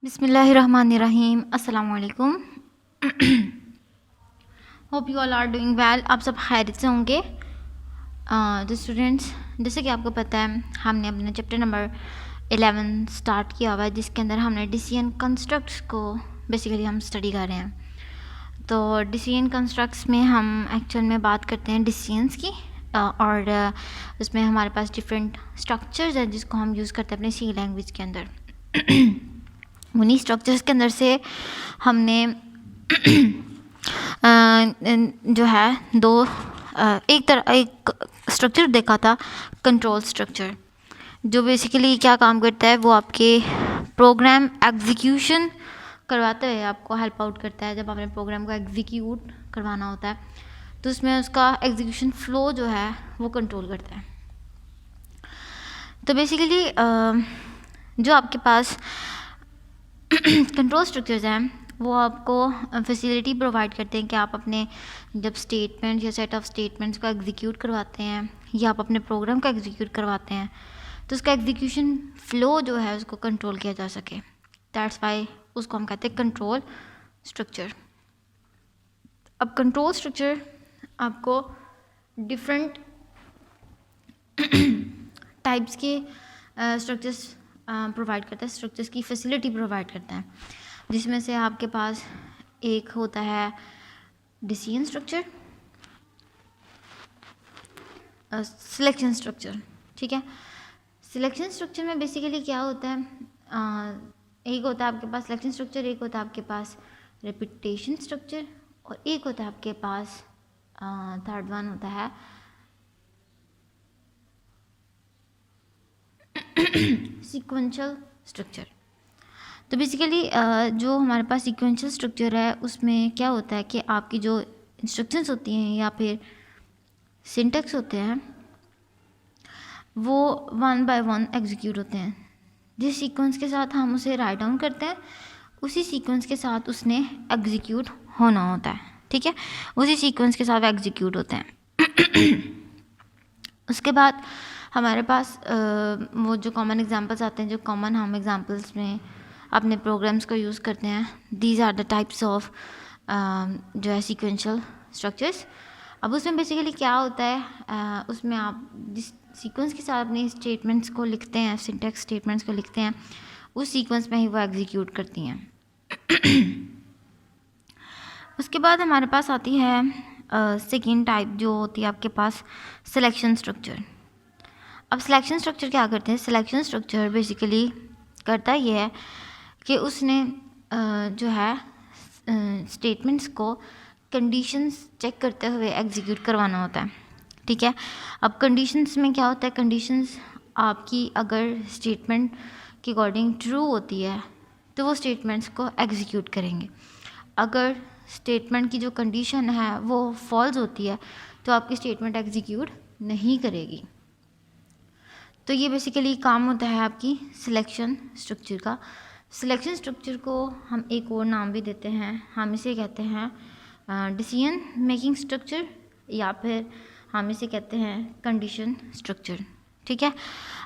बिस्मिल्लाहिर्रहमानिर्रहीम अस्सलाम वालेकुम। Hope you all are doing well. आप सब खैरियत से होंगे। तो स्टूडेंट्स, जैसे कि आपको पता है हमने अपना चैप्टर नंबर 11 स्टार्ट किया हुआ है, जिसके अंदर हमने डिसीजन कंस्ट्रक्ट्स को बेसिकली हम स्टडी कर रहे हैं। तो डिसीजन कंस्ट्रक्ट्स में हम एक्चुअल में बात करते हैं डिसीजंस की, और उसमें हमारे पास डिफरेंट स्ट्रक्चर्स हैं जिसको हम यूज़ करते हैं अपने सी लैंग्वेज के अंदर। उन्हीं स्ट्रक्चर्स के अंदर से हमने जो है एक स्ट्रक्चर देखा था, कंट्रोल स्ट्रक्चर, जो बेसिकली क्या काम करता है, वो आपके प्रोग्राम एग्जीक्यूशन करवाते हुए आपको हेल्प आउट करता है। जब आपने प्रोग्राम को एग्जीक्यूट करवाना होता है तो उसमें उसका एग्जीक्यूशन फ्लो जो है वो कंट्रोल करता है। तो बेसिकली जो आपके पास कंट्रोल स्ट्रक्चर्स हैं वो आपको फैसिलिटी प्रोवाइड करते हैं कि आप अपने जब स्टेटमेंट या सेट ऑफ स्टेटमेंट्स को एग्जीक्यूट करवाते हैं या आप अपने प्रोग्राम को एग्जीक्यूट करवाते हैं तो उसका एग्जीक्यूशन फ़्लो जो है उसको कंट्रोल किया जा सके। दैट्स वाई उसको हम कहते हैं कंट्रोल स्ट्रक्चर। अब कंट्रोल स्ट्रक्चर आपको डिफरेंट टाइप्स के स्ट्रक्चर्स प्रोवाइड करता है, स्ट्रक्चर्स की फैसिलिटी प्रोवाइड करता है, जिसमें से आपके पास एक होता है डिसीजन स्ट्रक्चर, सिलेक्शन स्ट्रक्चर। ठीक है, सिलेक्शन स्ट्रक्चर में बेसिकली क्या होता है, एक होता है आपके पास सिलेक्शन स्ट्रक्चर, एक होता है आपके पास रेपिटेशन स्ट्रक्चर, और एक होता है आपके पास थर्ड वन होता है सीक्वेंशियल स्ट्रक्चर। तो बेसिकली जो हमारे पास सीक्वेंशियल स्ट्रक्चर है उसमें क्या होता है कि आपकी जो इंस्ट्रक्शंस होती हैं या फिर सिंटैक्स होते हैं वो वन बाय वन एग्जीक्यूट होते हैं। जिस सीक्वेंस के साथ हम उसे राइट डाउन करते हैं उसी सीक्वेंस के साथ उसने एग्जीक्यूट होना होता है। ठीक है, उसी सीक्वेंस के साथ एग्जीक्यूट होते हैं। उसके बाद हमारे पास वो जो कॉमन एग्जांपल्स आते हैं, जो कॉमन हम एग्जांपल्स में अपने प्रोग्राम्स को यूज़ करते हैं, these are the types of जो है सीक्वेंशियल स्ट्रक्चर्स। अब उसमें बेसिकली क्या होता है, उसमें आप जिस सीक्वेंस के साथ अपने स्टेटमेंट्स को लिखते हैं, सिंटैक्स स्टेटमेंट्स को लिखते हैं, उस सीक्वेंस में ही वो एग्जीक्यूट करती हैं। उसके बाद हमारे पास आती है सेकेंड टाइप, जो होती है आपके पास सिलेक्शन स्ट्रक्चर। अब सिलेक्शन स्ट्रक्चर क्या करते हैं, सिलेक्शन स्ट्रक्चर बेसिकली करता ये है कि उसने जो है स्टेटमेंट्स को कंडीशंस चेक करते हुए एग्जीक्यूट करवाना होता है। ठीक है, अब कंडीशंस में क्या होता है, कंडीशंस आपकी अगर स्टेटमेंट के अकॉर्डिंग ट्रू होती है तो वो स्टेटमेंट्स को एग्जीक्यूट करेंगे। अगर स्टेटमेंट की जो कंडीशन है वो फॉल्स होती है तो आपकी स्टेटमेंट एग्जीक्यूट नहीं करेगी। तो ये बेसिकली काम होता है आपकी सिलेक्शन स्ट्रक्चर का। सिलेक्शन स्ट्रक्चर को हम एक और नाम भी देते हैं, हम इसे कहते हैं डिसीजन मेकिंग स्ट्रक्चर, या फिर हम इसे कहते हैं कंडीशन स्ट्रक्चर। ठीक है,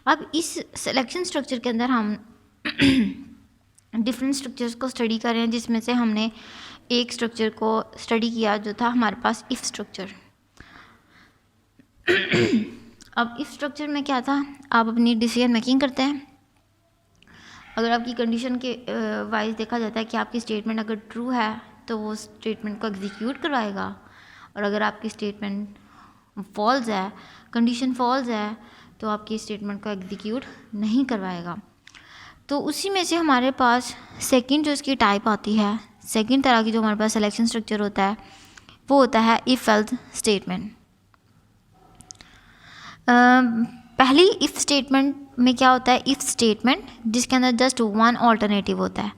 अब इस सिलेक्शन स्ट्रक्चर के अंदर हम डिफरेंट स्ट्रक्चर्स को स्टडी कर रहे हैं, जिसमें से हमने एक स्ट्रक्चर को स्टडी किया जो था हमारे पास इफ़ स्ट्रक्चर। अब इफ़ स्ट्रक्चर में क्या था, आप अपनी डिसीजन मेकिंग करते हैं। अगर आपकी कंडीशन के वाइज देखा जाता है कि आपकी स्टेटमेंट अगर ट्रू है तो वो स्टेटमेंट को एग्जीक्यूट करवाएगा, और अगर आपकी स्टेटमेंट फॉल्स है, कंडीशन फॉल्स है, तो आपकी स्टेटमेंट को एग्जीक्यूट नहीं करवाएगा। तो उसी में से हमारे पास सेकंड जो इसकी टाइप आती है, सेकंड तरह की जो हमारे पास सिलेक्शन स्ट्रक्चर होता है वो होता है इफ़ एल्स स्टेटमेंट। पहली इफ़ स्टेटमेंट में क्या होता है, इफ़ स्टेटमेंट जिसके अंदर जस्ट वन ऑल्टरनेटिव होता है।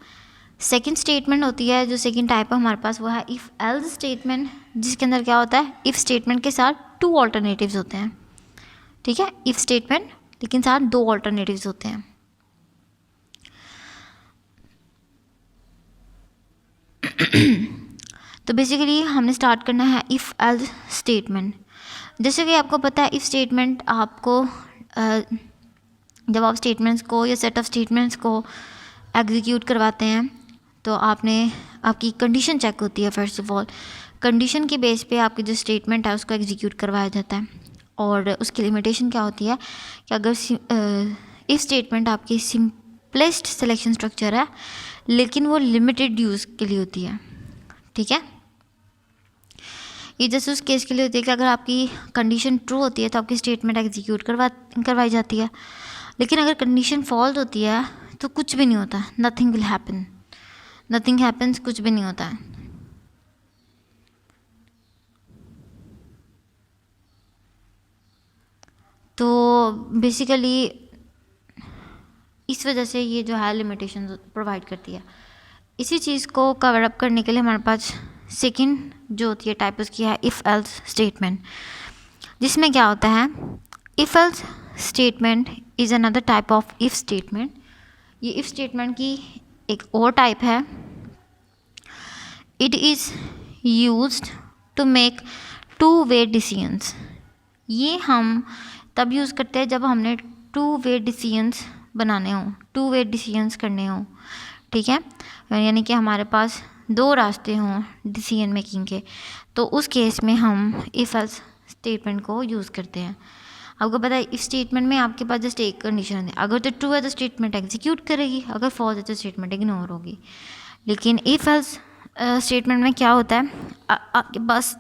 सेकंड स्टेटमेंट होती है जो सेकंड टाइप है हमारे पास, वो है इफ़ एल्स स्टेटमेंट, जिसके अंदर क्या होता है, इफ़ स्टेटमेंट के साथ टू ऑल्टरनेटिव्स होते हैं। ठीक है, इफ़ स्टेटमेंट लेकिन साथ दो ऑल्टरनेटिव्स होते हैं। तो बेसिकली हमने स्टार्ट करना है इफ़ एल्स स्टेटमेंट। जैसे कि आपको पता है इफ़ स्टेटमेंट आपको जब आप स्टेटमेंट्स को या सेट ऑफ स्टेटमेंट्स को एग्जीक्यूट करवाते हैं तो आपकी कंडीशन चेक होती है। फर्स्ट ऑफ ऑल कंडीशन के बेस पे आपकी जो स्टेटमेंट है उसको एग्जीक्यूट करवाया जाता है। और उसकी लिमिटेशन क्या होती है कि अगर इफ स्टेटमेंट आपकी सिंपलेस्ट सिलेक्शन स्ट्रक्चर है लेकिन वो लिमिटेड यूज़ के लिए होती है, ठीक है। ये जैसे उस केस के लिए होती है कि अगर आपकी कंडीशन ट्रू होती है तो आपकी स्टेटमेंट एग्जीक्यूट करवाई जाती है, लेकिन अगर कंडीशन फॉल्स होती है तो कुछ भी नहीं होता, nothing will happen, nothing happens, कुछ भी नहीं होता है। तो बेसिकली इस वजह से ये जो है लिमिटेशन प्रोवाइड करती है। इसी चीज़ को कवर अप करने के लिए हमारे पास सेकंड जो होती है टाइप उसकी है इफ़ एल्स स्टेटमेंट, जिसमें क्या होता है if else statement is another type of if statement. ये इफ़ स्टेटमेंट की एक और टाइप है। It is used to make two way decisions. ये हम तब यूज़ करते हैं जब हमने टू वे डिसीजंस बनाने हों, टू वे डिसीजंस करने हों, ठीक है। यानी कि हमारे पास दो रास्ते हों डिसीजन मेकिंग के, तो उस केस में हम इफ़ एल्स स्टेटमेंट को यूज़ करते हैं। आपको पता है इफ़ स्टेटमेंट में आपके पास जस्ट एक कंडीशन है, अगर तो ट्रू है तो स्टेटमेंट एग्जीक्यूट करेगी, अगर फॉल्स है तो स्टेटमेंट इग्नोर होगी। लेकिन इफ़ एल्स स्टेटमेंट में क्या होता है, आपके पास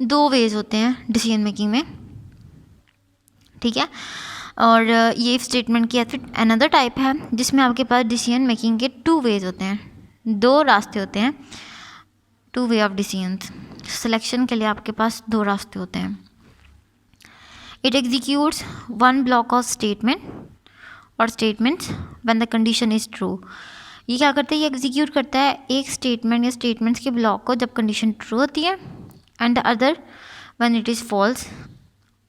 दो वेज होते हैं डिसीजन मेकिंग में, ठीक है। और ये इफ स्टेटमेंट की फिर अनदर टाइप है जिसमें आपके पास डिसीजन मेकिंग के टू वेज होते हैं, दो रास्ते होते हैं, two way of decisions. Selection के लिए आपके पास दो रास्ते होते हैं। It executes one block of statement और statements when the condition is true. ये क्या करता है, ये एग्जीक्यूट करता है एक स्टेटमेंट या स्टेटमेंट्स के ब्लॉक को जब कंडीशन ट्रू होती है, and the other when it is false.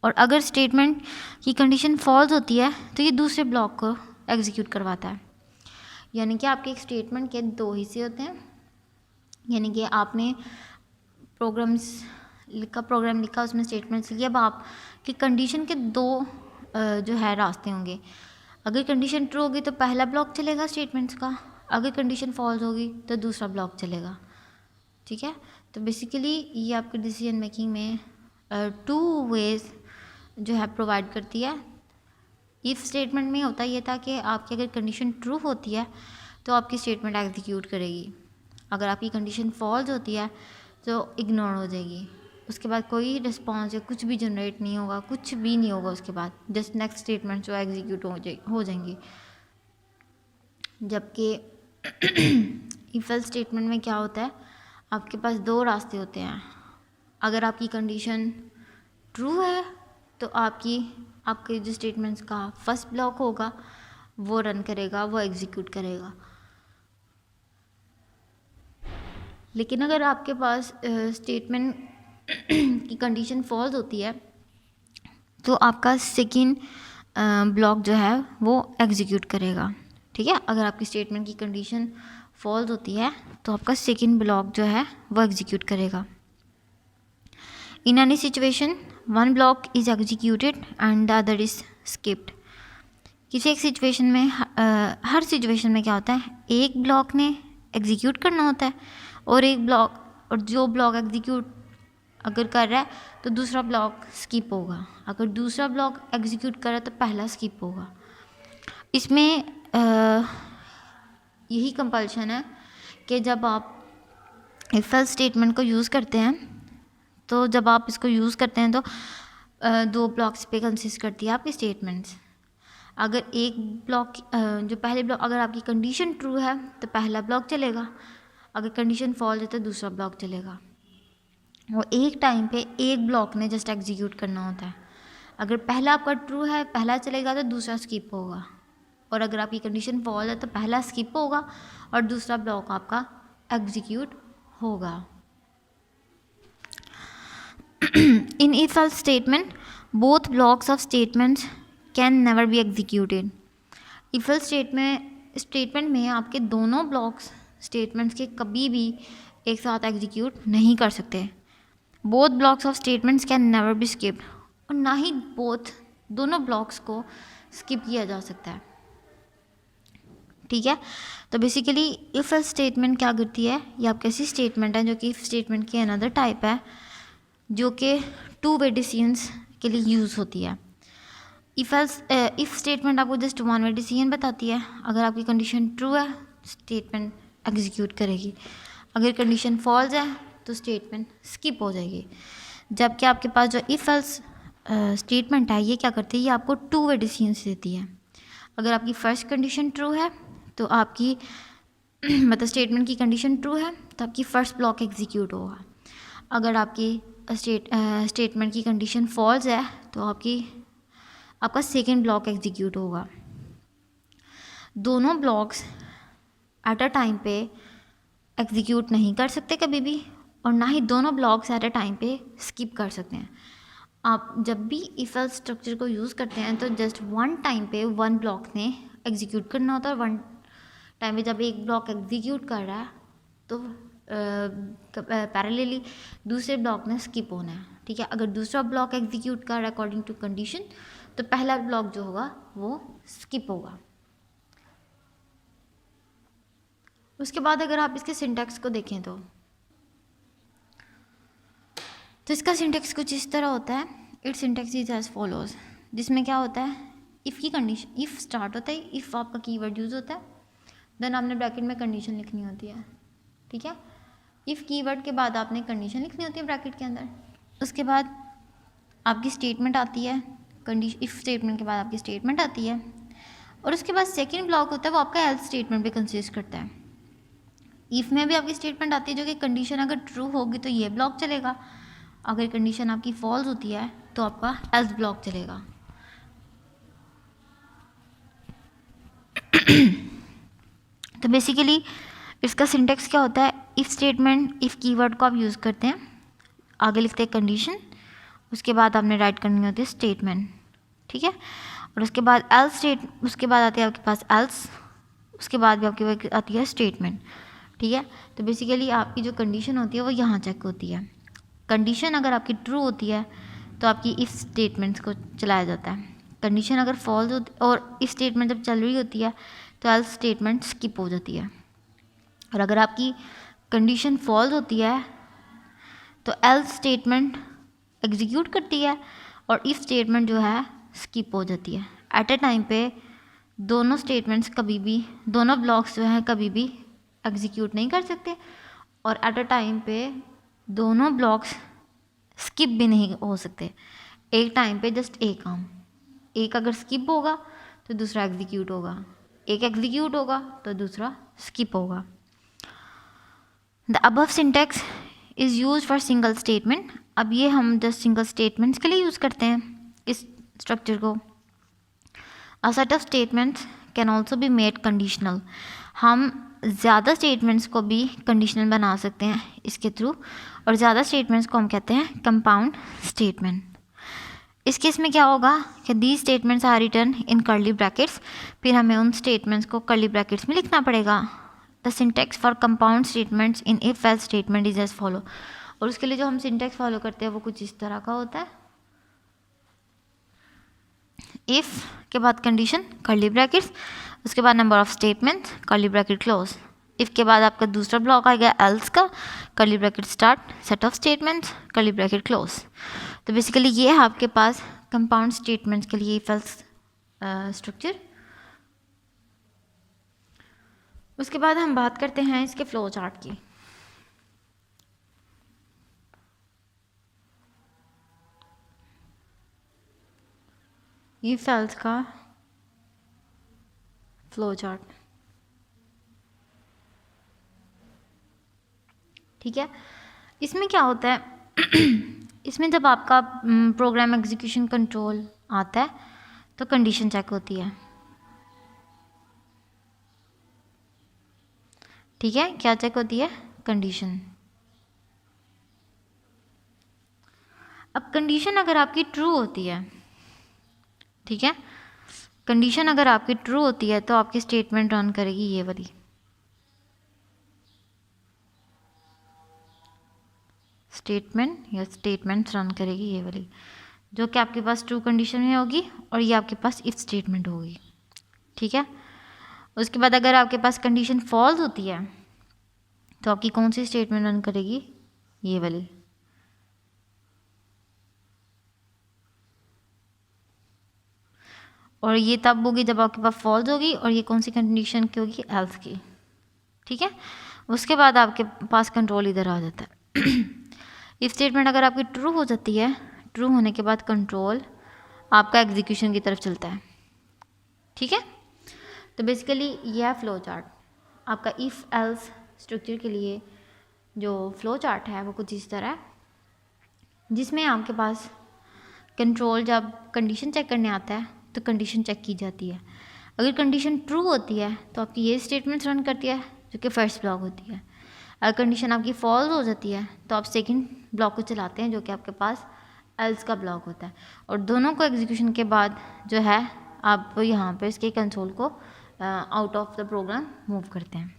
और अगर स्टेटमेंट की कंडीशन फॉल्स होती है तो ये दूसरे ब्लॉक को एग्जीक्यूट करवाता है। यानी कि आपके एक स्टेटमेंट के दो हिस्से होते हैं, यानी कि आपने प्रोग्राम लिखा उसमें स्टेटमेंट्स लिखी। अब आपकी कंडीशन के दो जो है रास्ते होंगे। अगर कंडीशन ट्रू होगी तो पहला ब्लॉक चलेगा स्टेटमेंट्स का, अगर कंडीशन फॉल्स होगी तो दूसरा ब्लॉक चलेगा, ठीक है। तो बेसिकली ये आपके डिसीजन मेकिंग में टू वेज जो है प्रोवाइड करती है। इफ़ स्टेटमेंट में होता ये था कि आपकी अगर कंडीशन ट्रू होती है तो आपकी स्टेटमेंट एग्जीक्यूट करेगी, अगर आपकी कंडीशन फॉल्स होती है तो इग्नोर हो जाएगी, उसके बाद कोई रिस्पॉन्स या कुछ भी जनरेट नहीं होगा, कुछ भी नहीं होगा उसके बाद, जस्ट नेक्स्ट स्टेटमेंट जो एग्जीक्यूट हो जाएंगी। जबकि इफ एल्स स्टेटमेंट में क्या होता है, आपके पास दो रास्ते होते हैं। अगर आपकी कंडीशन ट्रू है तो आपके जो स्टेटमेंट्स का फर्स्ट ब्लॉक होगा वो रन करेगा, वो एग्जीक्यूट करेगा। लेकिन अगर आपके पास स्टेटमेंट की कंडीशन फॉल्स होती है तो आपका सेकेंड ब्लॉक जो है वो एग्जीक्यूट करेगा, ठीक है। अगर आपकी स्टेटमेंट की कंडीशन फॉल्स होती है तो आपका सेकेंड ब्लॉक जो है वो एग्जीक्यूट करेगा। In any situation one block is executed and the other is skipped. किसी एक सिचुएशन में हर सिचुएशन में क्या होता है, एक ब्लॉक ने एग्जीक्यूट करना होता है और जो ब्लॉक एग्जीक्यूट अगर कर रहा है तो दूसरा ब्लॉक स्किप होगा, अगर दूसरा ब्लॉक एग्जीक्यूट कर रहा है तो पहला स्किप होगा। इसमें यही कंपल्शन है कि जब आप इफ एल्स स्टेटमेंट को यूज़ करते हैं तो जब आप इसको यूज़ करते हैं तो दो ब्लॉक्स पे कंसिस्ट करती है आपकी स्टेटमेंट्स। अगर एक ब्लॉक जो पहले ब्लॉक अगर आपकी कंडीशन ट्रू है तो पहला ब्लॉक चलेगा, अगर कंडीशन फॉल्स है तो दूसरा ब्लॉक चलेगा। वो एक टाइम पे एक ब्लॉक ने जस्ट एग्जीक्यूट करना होता है। अगर पहला आपका ट्रू है पहला चलेगा तो दूसरा स्किप होगा, और अगर आपकी कंडीशन फॉल्स है तो पहला स्किप होगा और दूसरा ब्लॉक आपका एग्जीक्यूट होगा। In if else statement, both blocks of statements can never be executed. if else statement में आपके दोनों ब्लॉक्स स्टेटमेंट्स के कभी भी एक साथ एग्जीक्यूट नहीं कर सकते। Both blocks of statements can never be skipped, और ना ही दोनों ब्लॉक्स को स्किप किया जा सकता है। ठीक है। तो बेसिकली इफ़ एल्स स्टेटमेंट क्या करती है, ये आपकी ऐसी स्टेटमेंट है जो कि इफ़ स्टेटमेंट की अनदर टाइप है, जो कि टू वे डिसीजंस के लिए यूज़ होती है। इफ़ स्टेटमेंट आपको जस्ट वन वे डिसीजन बताती है। अगर आपकी कंडीशन ट्रू है स्टेटमेंट एग्जीक्यूट करेगी, अगर कंडीशन फॉल्स है तो स्टेटमेंट स्किप हो जाएगी। जबकि आपके पास जो इफ़ एल्स स्टेटमेंट है ये क्या करती है, ये आपको टू वे डिसीजंस देती है। अगर आपकी फर्स्ट कंडीशन ट्रू है तो आपकी मतलब स्टेटमेंट की कंडीशन ट्रू है तो आपकी फ़र्स्ट ब्लॉक एग्जीक्यूट होगा। अगर आपकी स्टेटमेंट की कंडीशन फॉल्स है तो आपका सेकेंड ब्लॉक एग्जीक्यूट होगा। दोनों ब्लॉक्स एट अ टाइम पे एग्जीक्यूट नहीं कर सकते कभी भी, और ना ही दोनों ब्लॉक्स एट अ टाइम पे स्किप कर सकते हैं। आप जब भी इफ एल्स स्ट्रक्चर को यूज़ करते हैं तो जस्ट वन टाइम पे वन ब्लॉक ने एग्जीक्यूट करना होता है, और वन टाइम पे जब एक ब्लॉक एग्जीक्यूट कर रहा है तो पैरेलली दूसरे ब्लॉक ने स्किप होना है। ठीक है, अगर दूसरा ब्लॉक एग्जीक्यूट कर रहा है अकॉर्डिंग टू कंडीशन तो पहला ब्लॉक जो होगा वो स्किप होगा। उसके बाद अगर आप इसके सिंटैक्स को देखें तो इसका सिंटैक्स कुछ इस तरह होता है। Its syntax is as follows, जिसमें क्या होता है, इफ़ की कंडीशन, इफ़ स्टार्ट होता है, इफ़ आपका कीवर्ड यूज़ होता है, देन आपने ब्रैकेट में कंडीशन लिखनी होती है। ठीक है, इफ़ कीवर्ड के बाद आपने कंडीशन लिखनी होती है ब्रैकेट के अंदर। उसके बाद आपकी स्टेटमेंट आती है, इफ़ स्टेटमेंट के बाद आपकी स्टेटमेंट आती है, और उसके बाद सेकेंड ब्लॉक होता है वो आपका एल्स स्टेटमेंट पे कंसिस्ट करता है। इफ़ में भी आपकी स्टेटमेंट आती है जो कि कंडीशन अगर ट्रू होगी तो ये ब्लॉक चलेगा, अगर कंडीशन आपकी फॉल्स होती है तो आपका एल्स ब्लॉक चलेगा। तो बेसिकली इसका सिंटेक्स क्या होता है, इफ़ स्टेटमेंट, इफ़ कीवर्ड को आप यूज़ करते हैं, आगे लिखते हैं कंडीशन, उसके बाद आपने राइट करनी होती है स्टेटमेंट। ठीक है, और उसके बाद उसके बाद आती है आपके पास एल्स, उसके बाद भी आपके आती है स्टेटमेंट। ठीक है, तो बेसिकली आपकी जो कंडीशन होती है वो यहाँ चेक होती है। कंडीशन अगर आपकी ट्रू होती है तो आपकी इफ़ स्टेटमेंट्स को चलाया जाता है। कंडीशन अगर फॉल्स होती और इफ़ स्टेटमेंट जब चल रही होती है तो एल्स स्टेटमेंट स्किप हो जाती है, और अगर आपकी कंडीशन फॉल्स होती है तो एल्स स्टेटमेंट एग्जीक्यूट करती है और इफ़ स्टेटमेंट जो है स्किप हो जाती है। एट अ टाइम पे दोनों स्टेटमेंट्स कभी भी, दोनों ब्लॉक्स जो हैं कभी भी एग्जीक्यूट नहीं कर सकते, और एट अ टाइम पे दोनों ब्लॉक्स स्किप भी नहीं हो सकते। एक टाइम पे जस्ट एक काम, एक अगर स्किप होगा तो दूसरा एग्जीक्यूट होगा, एक एग्जीक्यूट होगा तो दूसरा स्किप होगा। The above syntax is use for single statement. अब ये हम जस्ट सिंगल स्टेटमेंट्स के लिए यूज़ करते हैं इस स्ट्रक्चर को। A set of statements can also be made conditional. हम ज़्यादा स्टेटमेंट्स को भी कंडीशनल बना सकते हैं इसके थ्रू, और ज़्यादा स्टेटमेंट्स को हम कहते हैं कंपाउंड स्टेटमेंट। इस केस में क्या होगा कि these statements are written in curly brackets, फिर हमें उन स्टेटमेंट्स को कर्ली ब्रैकेट्स में लिखना पड़ेगा। The syntax for compound statements in if else statement is as follow, और उसके लिए जो हम सिंटेक्स फॉलो करते हैं वो कुछ इस तरह का होता है। इफ़ के बाद कंडीशन कर्ली ब्रैकेट्स, उसके बाद number of statements curly bracket close, if के बाद आपका दूसरा ब्लॉक आएगा एल्स का, curly bracket start, set of statements curly bracket close. तो बेसिकली ये है आपके पास कंपाउंड स्टेटमेंट्स के लिए इफ एल्स स्ट्रक्चर। उसके बाद हम बात करते हैं इसके फ्लो चार्ट की। इफ एल्स का फ्लो चार्ट, ठीक है। इसमें क्या होता है इसमें जब आपका प्रोग्राम एग्जीक्यूशन कंट्रोल आता है तो कंडीशन चेक होती है। ठीक है, क्या चेक होती है, कंडीशन। अब कंडीशन अगर आपकी ट्रू होती है, ठीक है, कंडीशन अगर आपकी ट्रू होती है तो आपकी स्टेटमेंट रन करेगी ये वाली, स्टेटमेंट या स्टेटमेंट्स रन करेगी ये वाली, जो कि आपके पास ट्रू कंडीशन में होगी, और ये आपके पास इफ स्टेटमेंट होगी। ठीक है, उसके बाद अगर आपके पास कंडीशन फॉल्स होती है तो आपकी कौन सी स्टेटमेंट रन करेगी, ये वाली। और ये तब होगी जब आपके पास फॉल्स होगी, और ये कौन सी कंडीशन की होगी, एल्स की। ठीक है, उसके बाद आपके पास कंट्रोल इधर आ जाता है। इफ स्टेटमेंट अगर आपकी ट्रू हो जाती है, ट्रू होने के बाद कंट्रोल आपका एग्जीक्यूशन की तरफ चलता है। ठीक है, तो बेसिकली यह फ्लो चार्ट आपका इफ़ एल्स स्ट्रक्चर के लिए जो फ्लो चार्ट है वो कुछ इस तरह है, जिसमें आपके पास कंट्रोल जब कंडीशन चेक करने आता है तो कंडीशन चेक की जाती है। अगर कंडीशन ट्रू होती है तो आपकी ये स्टेटमेंट्स रन करती है जो कि फर्स्ट ब्लॉक होती है। अगर कंडीशन आपकी फॉल्स हो जाती है तो आप सेकंड ब्लॉक को चलाते हैं जो कि आपके पास एल्स का ब्लॉक होता है। और दोनों को एग्जीक्यूशन के बाद जो है आप यहाँ पे इसके कंसोल को out of the program move करते हैं।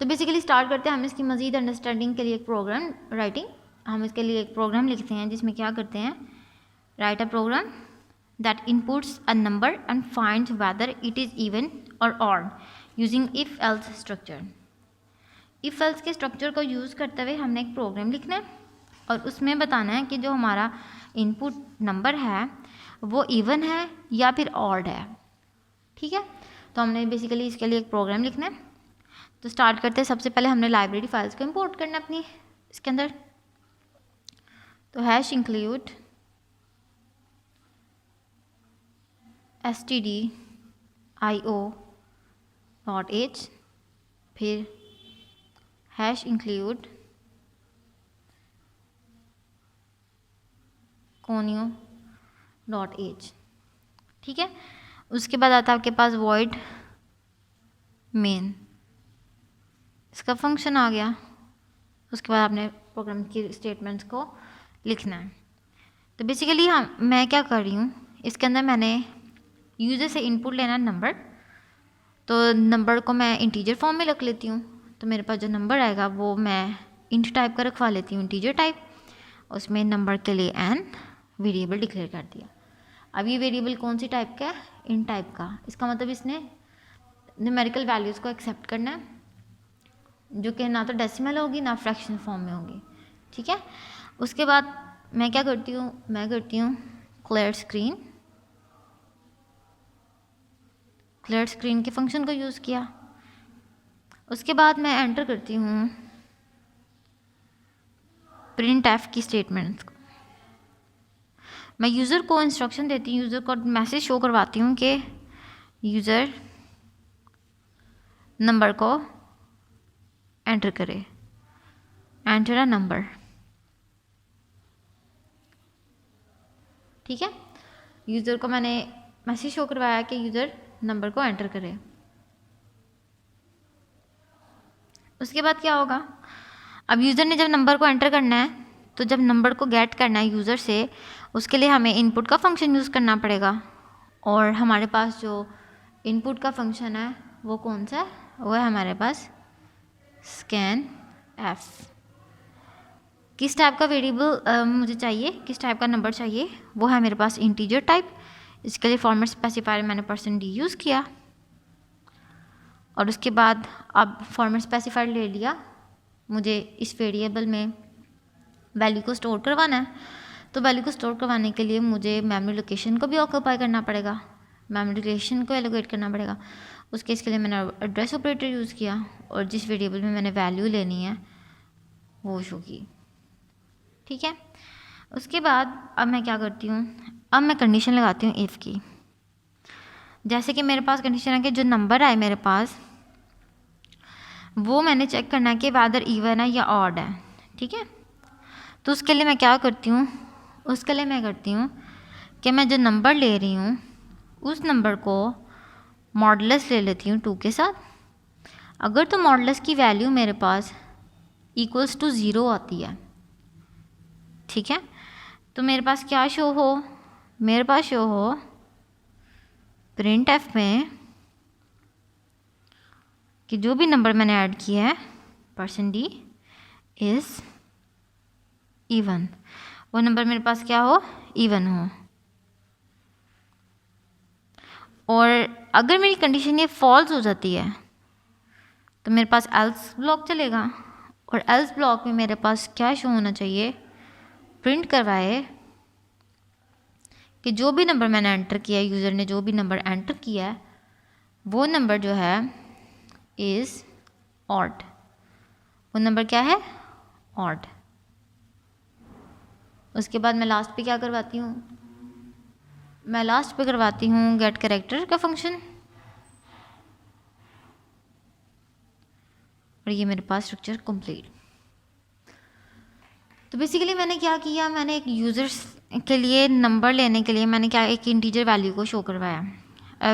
तो बेसिकली स्टार्ट करते हैं हम इसकी मज़ीद अंडरस्टैंडिंग के लिए एक प्रोग्राम राइटिंग। हम इसके लिए एक प्रोग्राम लिखते हैं जिसमें क्या करते हैं, write a program that inputs a number and finds whether it is even or odd using if else structure. If else के स्ट्रक्चर को यूज़ करते हुए हमने एक प्रोग्राम लिखना है और उसमें बताना है कि जो हमारा इनपुट नंबर है वो इवन है या फिर ऑड है। ठीक है, तो हमने बेसिकली इसके लिए एक प्रोग्राम लिखना है। तो स्टार्ट करते हैं, सबसे पहले हमने लाइब्रेरी फाइल्स को इंपोर्ट करना है अपनी इसके अंदर। तो हैश इंक्लूड stdio.h, फिर हैश इंक्लूड conio.h। ठीक है, उसके बाद आता है आपके पास void main, इसका फंक्शन आ गया। उसके बाद आपने प्रोग्राम की स्टेटमेंट्स को लिखना है। तो बेसिकली मैं क्या कर रही हूँ, इसके अंदर मैंने यूज़र से इनपुट लेना है नंबर, तो नंबर को मैं इंटीजर फॉर्म में रख लेती हूँ। तो मेरे पास जो नंबर आएगा वो मैं इंट टाइप का रखवा लेती हूँ, इंटीजर टाइप। उसमें नंबर के लिए एन वेरिएबल डिक्लेयर कर दिया। अब ये वेरिएबल कौन सी टाइप का है, इंट टाइप का। इसका मतलब इसने न्यूमेरिकल वैल्यूज़ को एक्सेप्ट करना है जो कि ना तो डेसिमल होगी ना फ्रैक्शन फॉर्म में होगी। ठीक है, उसके बाद मैं क्या करती हूँ, मैं करती हूँ क्लियर स्क्रीन। क्लियर स्क्रीन के फंक्शन को यूज़ किया। उसके बाद मैं एंटर करती हूँ प्रिंट एफ की स्टेटमेंट्स को। मैं यूज़र को इंस्ट्रक्शन देती हूँ, यूज़र को मैसेज शो करवाती हूँ कि यूज़र नंबर को एंटर करे, एंटर अ नंबर। ठीक है, यूज़र को मैंने मैसेज शो करवाया कि यूज़र नंबर को एंटर करे। उसके बाद क्या होगा, अब यूज़र ने जब नंबर को एंटर करना है तो जब नंबर को गेट करना है यूज़र से, उसके लिए हमें इनपुट का फंक्शन यूज़ करना पड़ेगा। और हमारे पास जो इनपुट का फंक्शन है वो कौन सा है, वो है हमारे पास स्कैन एफ। किस टाइप का वेरिएबल मुझे चाहिए, किस टाइप का नंबर चाहिए, वो है मेरे पास इंटीजर टाइप। इसके लिए फॉर्मेट स्पेसिफायर मैंने %d यूज़ किया। और उसके बाद अब फॉर्मेट स्पेसिफायर ले लिया, मुझे इस वेरिएबल में वैल्यू को स्टोर करवाना है। तो वैल्यू को स्टोर करवाने के लिए मुझे मेमोरी लोकेशन को भी ऑक्यूपाई करना पड़ेगा, मेमोरी लोकेशन को एलोकेट करना पड़ेगा। उसके इसके लिए मैंने एड्रेस ऑपरेटर यूज़ किया और जिस वेरिएबल में मैंने वैल्यू लेनी है वो शो की। ठीक है, उसके बाद अब मैं क्या करती हूँ, अब मैं कंडीशन लगाती हूँ इफ़ की। जैसे कि मेरे पास कंडीशन है कि जो नंबर आए मेरे पास वो मैंने चेक करना है कि वेदर इवन है या ऑड है। ठीक है, तो उसके लिए मैं क्या करती हूँ, उसके लिए मैं करती हूँ कि मैं जो नंबर ले रही हूँ उस नंबर को मॉडुलस ले लेती हूँ 2 के साथ। अगर तो मॉडुलस की वैल्यू मेरे पास इक्वल्स टू 0 आती है, ठीक है, तो मेरे पास क्या शो हो, मेरे पास शो हो प्रिंट एफ में कि जो भी नंबर मैंने ऐड किया है %d इज़ इवन, वो नंबर मेरे पास क्या हो, इवन हो। और अगर मेरी कंडीशन ये फॉल्स हो जाती है तो मेरे पास एल्स ब्लॉक चलेगा, और एल्स ब्लॉक में मेरे पास क्या शो होना चाहिए, प्रिंट करवाए कि जो भी नंबर मैंने एंटर किया है, यूज़र ने जो भी नंबर एंटर किया है वो नंबर जो है इज़ ऑड। वो नंबर क्या है, ऑड। उसके बाद मैं लास्ट पे क्या करवाती हूँ, मैं लास्ट पे करवाती हूँ गेट कैरेक्टर का फंक्शन, और ये मेरे पास स्ट्रक्चर कंप्लीट। तो बेसिकली मैंने क्या किया, मैंने एक यूज़र्स के लिए नंबर लेने के लिए मैंने क्या एक इंटीजर वैल्यू को शो करवाया,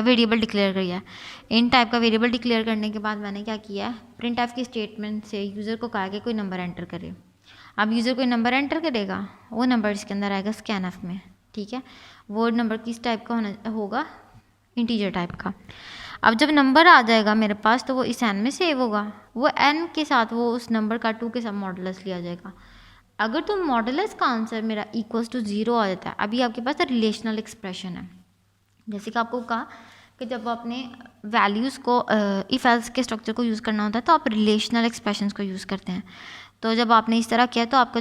वेरिएबल डिक्लेयर किया। इन टाइप का वेरिएबल डिक्लेयर करने के बाद मैंने क्या किया, प्रिंट एफ की स्टेटमेंट से यूज़र को कहा कि कोई नंबर एंटर करे। अब यूज़र कोई नंबर एंटर करेगा, वो नंबर इसके अंदर आएगा स्कैन एफ में, ठीक है। वो नंबर किस टाइप का होगा, इंटीजर टाइप का। अब जब नंबर आ जाएगा मेरे पास तो वो इस एन में सेव होगा, वो एन के साथ वो उस नंबर का 2 के साथ मॉडुलस लिया जाएगा। अगर तो मॉडुलस का आंसर मेरा इक्वल्स टू 0 आ जाता है, अभी आपके पास रिलेशनल एक्सप्रेशन है। जैसे कि आपको कहा कि जब आपने वैल्यूज़ को इफ़ एल्स के स्ट्रक्चर को यूज़ करना होता है तो आप रिलेशनल एक्सप्रेशंस को यूज़ करते हैं। तो जब आपने इस तरह किया तो आपका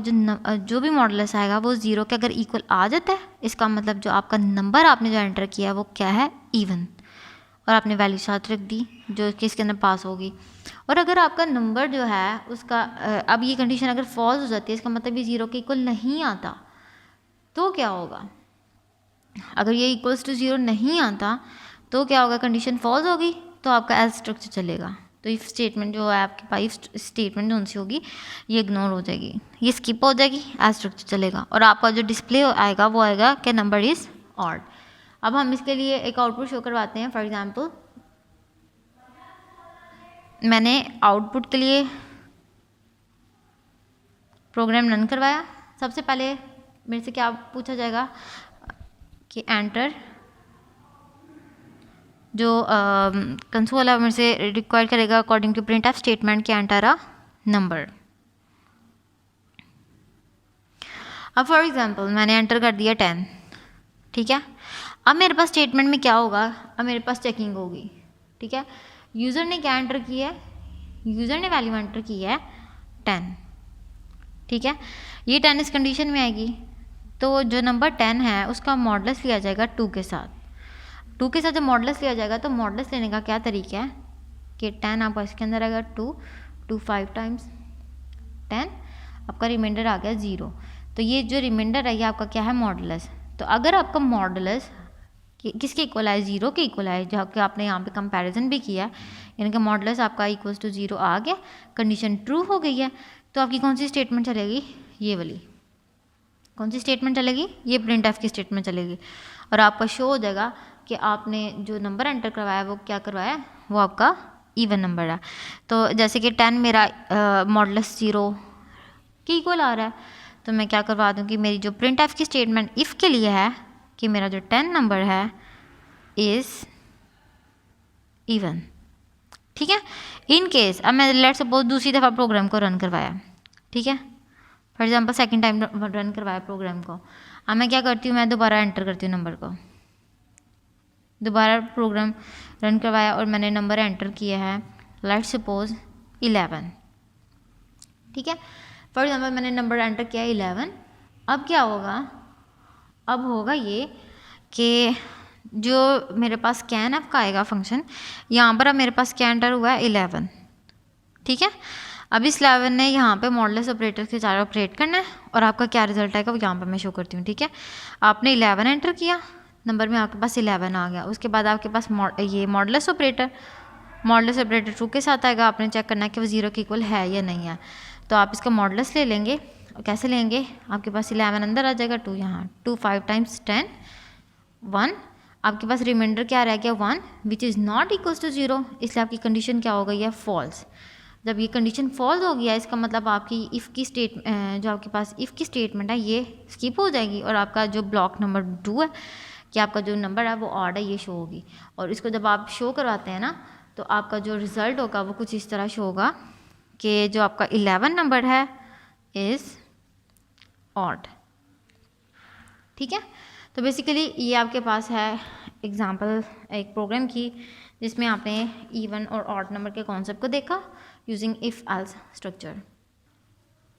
जो भी मॉडुलस आएगा वो 0 के अगर इक्वल आ जाता है, इसका मतलब जो आपका नंबर आपने जो एंटर किया है वो क्या है, इवन, और आपने वैल्यू साथ रख दी जो कि इसके अंदर पास होगी। और अगर आपका नंबर जो है उसका अब ये कंडीशन अगर फॉल्स हो जाती है, इसका मतलब ये 0 के इक्वल नहीं आता, तो क्या होगा, अगर ये इक्वल्स टू 0 नहीं आता तो क्या होगा, कंडीशन फॉल्स होगी तो आपका एल्स स्ट्रक्चर चलेगा। तो इफ स्टेटमेंट जो है आपके पास, इफ स्टेटमेंट जो उनसे होगी ये इग्नोर हो जाएगी, ये स्किप हो जाएगी, एल्स स्ट्रक्चर चलेगा, और आपका जो डिस्प्ले आएगा वो आएगा कि नंबर इज़ ऑड। अब हम इसके लिए एक आउटपुट शो करवाते हैं। फॉर एग्जांपल मैंने आउटपुट के लिए प्रोग्राम रन करवाया। सबसे पहले मेरे से क्या पूछा जाएगा कि एंटर, जो कंसोल है मेरे से रिक्वायर करेगा according to print f statement के एंटर अ नंबर। अब फॉर एग्जांपल मैंने एंटर कर दिया 10, ठीक है। अब मेरे पास स्टेटमेंट में क्या होगा, अब मेरे पास चेकिंग होगी, ठीक है। यूज़र ने क्या एंटर किया है, यूज़र ने वैल्यू एंटर की है 10, ठीक है। ये 10 इस कंडीशन में आएगी तो जो नंबर 10 है उसका मॉडुलस लिया जाएगा 2 के साथ। 2 के साथ जब मॉडुलस लिया जाएगा तो मॉडुलस लेने का क्या तरीका है कि 10 आपका इसके अंदर आएगा 2 5 टाइम्स 10, आपका रिमाइंडर आ गया 0। तो ये जो रिमाइंडर है ये आपका क्या है, मॉडुलस। तो अगर आपका मॉडुलस किसके इक्वल आए, 0 के इक्वल आए, जहाँ कि आपने यहाँ पे कंपैरिजन भी किया, यानी कि मॉडुलस आपका इक्वल्स टू 0 आ गया, कंडीशन ट्रू हो गई है, तो आपकी कौन सी स्टेटमेंट चलेगी, ये वाली। कौन सी स्टेटमेंट चलेगी, ये प्रिंट एफ की स्टेटमेंट चलेगी, और आपका शो हो जाएगा कि आपने जो नंबर एंटर करवाया वो क्या करवाया, वो आपका इवन नंबर है। तो जैसे कि 10 मेरा मॉडुलस 0 के इक्वल आ रहा है, तो मैं क्या करवा दूँ कि मेरी जो प्रिंट एफ की स्टेटमेंट इफ़ के लिए है कि मेरा जो 10 नंबर है इज़ इवन, ठीक है। इन केस अब मैं लेट्स सपोज दूसरी दफ़ा प्रोग्राम को रन करवाया, ठीक है, for example second time run करवाया प्रोग्राम को। अब मैं क्या करती हूँ, मैं दोबारा एंटर करती हूँ नंबर को, दोबारा प्रोग्राम रन करवाया और मैंने नंबर एंटर किया है लेट्स सपोज 11, ठीक है। फॉर एग्जांपल मैंने नंबर एंटर किया 11। अब क्या होगा, अब होगा ये कि जो मेरे पास स्कैन एफ का आएगा फंक्शन, यहाँ पर अब मेरे पास क्या एंटर हुआ है 11, ठीक है। अब इस 11 ने यहाँ पे मॉडुलस ऑपरेटर के साथ ऑपरेट करना है और आपका क्या रिजल्ट आएगा वो यहाँ पर मैं शो करती हूँ, ठीक है। आपने 11 एंटर किया, नंबर में आपके पास 11 आ गया, उसके बाद आपके पास ये मॉडुलस ऑपरेटर ट्रू के साथ आएगा। आपने चेक करना है कि वो 0 के इक्वल है या नहीं है, तो आप इसका मॉडुलस ले लेंगे। कैसे लेंगे, आपके पास 11 अंदर आ जाएगा, 2 यहाँ, 2 5 टाइम्स 10 1, आपके पास रिमाइंडर क्या रह गया 1 which is not equals to 0, इसलिए आपकी कंडीशन क्या हो गई है, फॉल्स। जब ये कंडीशन फॉल्स हो गया इसका मतलब आपकी इफ़ की जो आपके पास इफ़ की स्टेटमेंट है ये स्किप हो जाएगी और आपका जो ब्लॉक नंबर 2 है कि आपका जो नंबर है वो ऑड है, ये शो होगी। और इसको जब आप शो करवाते हैं ना तो आपका जो रिज़ल्ट होगा वो कुछ इस तरह शो होगा कि जो आपका 11 नंबर है इज़ ऑड, ठीक है। तो बेसिकली ये आपके पास है एग्जांपल एक प्रोग्राम की जिसमें आपने इवन और ऑड नंबर के कॉन्सेप्ट को देखा यूजिंग इफ़ एल्स स्ट्रक्चर।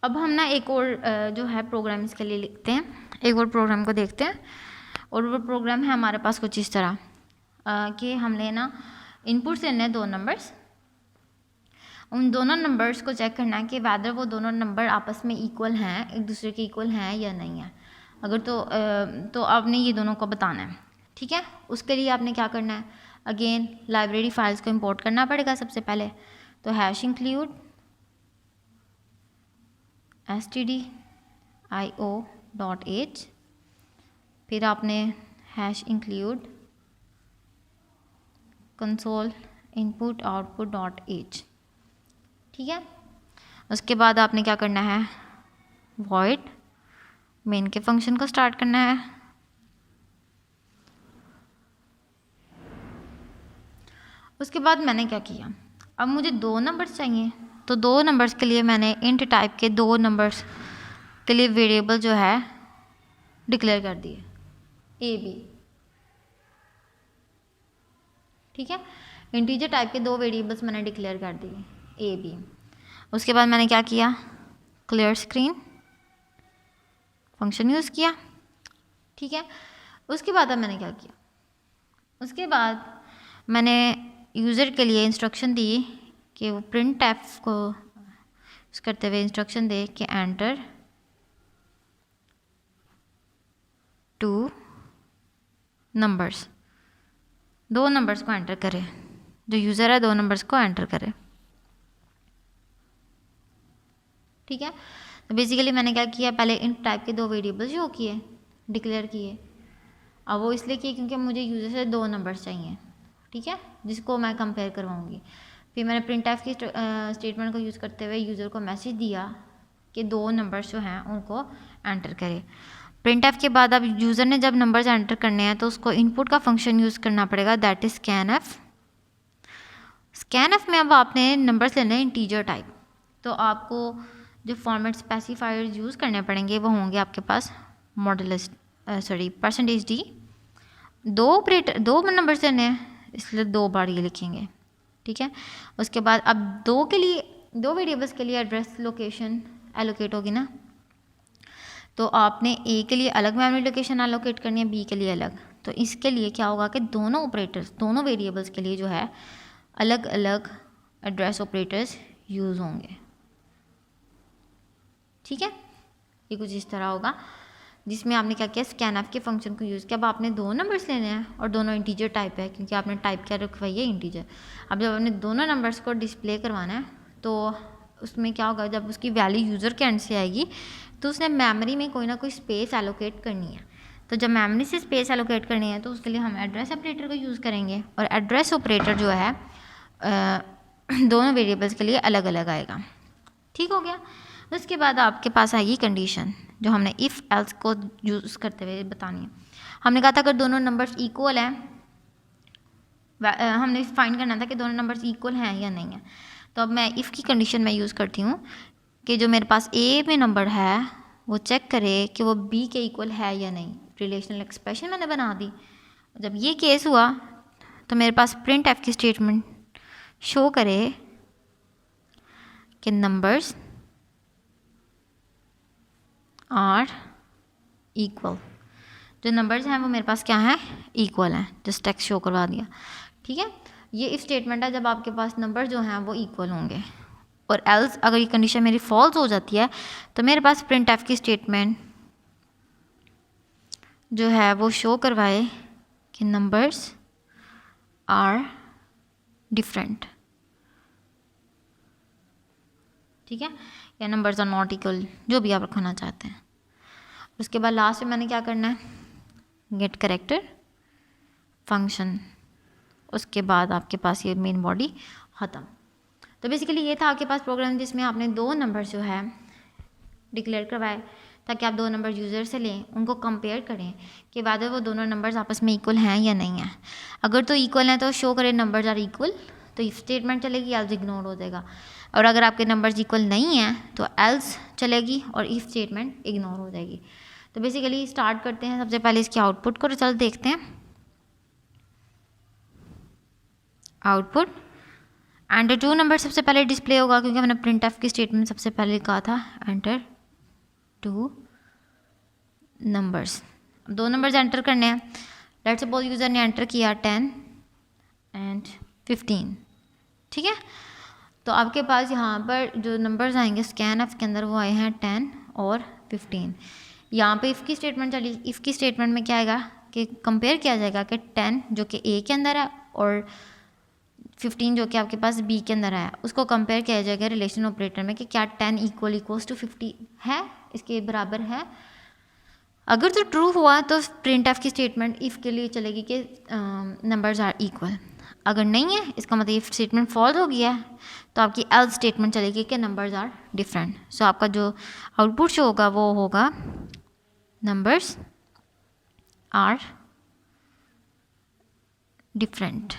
अब हम ना एक और जो है प्रोग्राम इसके लिए लिखते हैं, एक और प्रोग्राम को देखते हैं। और वो प्रोग्राम है हमारे पास कुछ इस तरह कि हमने ना इनपुट से लेने 2 नंबर्स, उन दोनों नंबर्स को चेक करना है कि वैदर वो दोनों नंबर आपस में इक्वल हैं, एक दूसरे के इक्वल हैं या नहीं है। अगर तो आपने ये दोनों को बताना है, ठीक है। उसके लिए आपने क्या करना है, अगेन लाइब्रेरी फाइल्स को इंपोर्ट करना पड़ेगा सबसे पहले। तो हैश इंक्लूड stdio.h, फिर आपने hash include console input output dot h, ठीक है। उसके बाद आपने क्या करना है, वॉइड मेन के फंक्शन को स्टार्ट करना है। उसके बाद मैंने क्या किया, अब मुझे 2 नंबर्स चाहिए, तो 2 नंबर्स के लिए मैंने इंट टाइप के 2 नंबर्स के लिए वेरिएबल जो है डिक्लेयर कर दिए ए बी, ठीक है। इंटीजर टाइप के 2 वेरिएबल्स मैंने डिक्लेयर कर दिए ए बी। उसके बाद मैंने क्या किया, क्लियर स्क्रीन फंक्शन यूज़ किया, ठीक है। उसके बाद अब मैंने क्या किया, उसके बाद मैंने यूज़र के लिए इंस्ट्रक्शन दी कि वो प्रिंट एफ को यूज़ करते हुए इंस्ट्रक्शन दे कि एंटर 2 नंबर्स, 2 नंबर्स को एंटर करे, जो यूज़र है 2 नंबर्स को एंटर करे, ठीक है। तो बेसिकली मैंने क्या किया, पहले इन टाइप के 2 वेरिएबल शो किए, डिक्लेयर किए। अब वो इसलिए किए क्योंकि मुझे यूज़र से 2 नंबर्स चाहिए, ठीक है, जिसको मैं कंपेयर करवाऊँगी। फिर मैंने प्रिंट एफ की स्टेटमेंट को यूज़ करते हुए यूज़र को मैसेज दिया कि 2 नंबर्स जो हैं उनको एंटर करे। प्रिंट एफ के बाद अब यूज़र ने जब नंबर्स एंटर करने हैं तो उसको इनपुट का फंक्शन यूज़ करना पड़ेगा, that is scan F. Scan F में अब आपने नंबर्स लेने हैं इंटीजर टाइप, तो आपको जो फॉर्मेट स्पेसिफायर्स यूज़ करने पड़ेंगे वो होंगे आपके पास मॉडुलस परसेंटेज डी। 2 नंबर लेने हैं इसलिए 2 बार ये लिखेंगे, ठीक है। उसके बाद अब 2 वेरिएबल्स के लिए एड्रेस लोकेशन एलोकेट होगी ना, तो आपने ए के लिए अलग मेमोरी लोकेशन एलोकेट करनी है, बी के लिए अलग। तो इसके लिए क्या होगा कि दोनों ऑपरेटर्स, दोनों वेरिएबल्स के लिए जो है अलग अलग एड्रेस ऑपरेटर्स यूज़ होंगे, ठीक है। ये कुछ इस तरह होगा जिसमें आपने क्या किया, स्कैन एफ के फंक्शन को यूज़ किया। अब आपने 2 नंबर्स लेने हैं और दोनों इंटीजर टाइप है क्योंकि आपने टाइप क्या रखवाई है, इंटीजर। अब जब आपने दोनों नंबर्स को डिस्प्ले करवाना है तो उसमें क्या होगा, जब उसकी वैल्यू यूज़र के एंड से आएगी तो उसने मेमोरी में कोई ना कोई स्पेस एलोकेट करनी है। तो जब मेमोरी से स्पेस एलोकेट करनी है तो उसके लिए हम एड्रेस ऑपरेटर को यूज़ करेंगे, और एड्रेस ऑपरेटर जो है दोनों वेरिएबल्स के लिए अलग अलग आएगा, ठीक हो गया। उसके बाद आपके पास आएगी कंडीशन जो हमने इफ़ एल्स को यूज़ करते हुए बतानी है। हमने कहा था अगर दोनों नंबर्स इक्वल हैं, हमने फाइंड करना था कि दोनों नंबर्स इक्वल हैं या नहीं है। तो अब मैं इफ़ की कंडीशन में यूज़ करती हूँ कि जो मेरे पास ए में नंबर है वो चेक करे कि वो बी के इक्वल है या नहीं। रिलेशनल एक्सप्रेशन मैंने बना दी। जब ये केस हुआ तो मेरे पास प्रिंट एफ की स्टेटमेंट शो करे कि नंबर्स आर इक्वल, जो नंबर्स हैं वो मेरे पास क्या हैं, इक्वल हैं। जस्ट टेक्स्ट शो करवा दिया, ठीक है। ये इफ स्टेटमेंट है जब आपके पास नंबर जो हैं वो इक्वल होंगे। और एल्स अगर ये कंडीशन मेरी फॉल्स हो जाती है तो मेरे पास प्रिंट एफ की स्टेटमेंट जो है वो शो करवाए कि नंबर्स आर डिफरेंट, ठीक है, या नंबर्स आर नॉट इक्वल, जो भी आप रखना चाहते हैं। उसके बाद लास्ट में मैंने क्या करना है, गेट करेक्टर फंक्शन। उसके बाद आपके पास ये मेन बॉडी ख़त्म। तो बेसिकली ये था आपके पास प्रोग्राम जिसमें आपने 2 नंबर जो है डिक्लेयर करवाए ताकि आप 2 नंबर यूज़र से लें, उनको कंपेयर करें कि वैदर वो दोनों नंबर्स आपस में इक्वल हैं या नहीं है। अगर तो इक्वल हैं तो शो करें नंबर्स आर इक्वल, तो इफ स्टेटमेंट चलेगी, एल्स इग्नोर हो जाएगा। और अगर आपके नंबर्स इक्वल नहीं हैं तो एल्स चलेगी और इफ स्टेटमेंट इग्नोर हो जाएगी। तो बेसिकली स्टार्ट करते हैं, सबसे पहले इसके आउटपुट को रिजल्ट देखते हैं। आउटपुट एंटर 2 नंबर सबसे पहले डिस्प्ले होगा, क्योंकि हमने प्रिंट एफ की स्टेटमेंट सबसे पहले लिखा था एंटर 2 नंबर्स। अब 2 नंबर्स एंटर करने हैं। लेट्स सपोज यूज़र ने एंटर किया 10 एंड 15, ठीक है। तो आपके पास यहाँ पर जो नंबर्स आएंगे स्कैन एफ के अंदर वो आए हैं 10 और 15। यहाँ पे इफ़ की स्टेटमेंट चली, इफ़ की स्टेटमेंट में क्या आएगा कि कंपेयर किया जाएगा कि 10 जो कि ए के अंदर है और 15 जो कि आपके पास बी के अंदर है, उसको कंपेयर किया जाएगा रिलेशन ऑपरेटर में कि क्या 10 इक्वल्स टू 50 है, इसके बराबर है। अगर तो ट्रू हुआ तो प्रिंट एफ की स्टेटमेंट इफ़ के लिए चलेगी कि नंबर्स आर इक्वल। अगर नहीं है, इसका मतलब इफ स्टेटमेंट फॉल्स हो गया है, तो आपकी एल्स स्टेटमेंट चलेगी कि नंबर्स आर डिफरेंट। सो आपका जो आउटपुट शो होगा वो होगा नंबर्स आर डिफरेंट।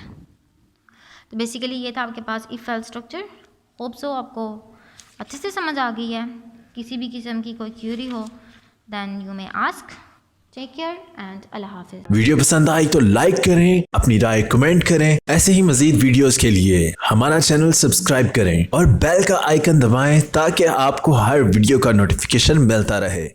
तो बेसिकली ये था आपके पास if else structure. Hope so आपको अच्छे से समझ आ गई है। किसी भी किस्म की कोई क्यूरी हो then you may ask. Take care and अल्लाह हाफिज़। वीडियो पसंद आई तो लाइक करें, अपनी राय कमेंट करें। ऐसे ही मजीद वीडियोस के लिए हमारा चैनल सब्सक्राइब करें और बेल का आइकन दबाएं ताकि आपको हर वीडियो का नोटिफिकेशन मिलता रहे।